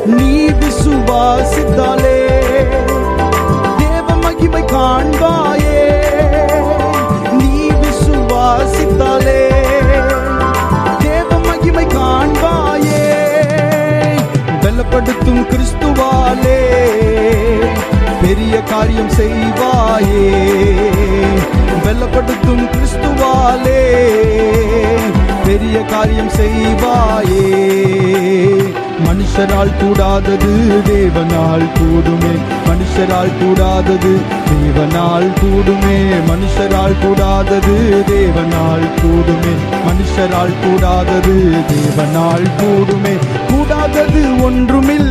நீ விசுவாசித்தாலே தேவ மகிமை காண்பாயே. நீ விசுவாசித்தாலே தேவ மகிமை காண்பாயே. பலப்படுத்தும் கிறிஸ்துவாலே பெரிய காரியம் செய்வாயே. பலப்படுத்தும் கிறிஸ்துவாலே பெரிய காரியம் செய்வாயே. மனுஷரால் கூடாதது தேவனால் கூடுமே. மனுஷரால் கூடாதது தேவனால் கூடுமே. மனுஷரால் கூடாதது தேவனால் கூடுமே. மனுஷரால் கூடாதது தேவனால் கூடுமே. கூடாதது ஒன்றுமில்லை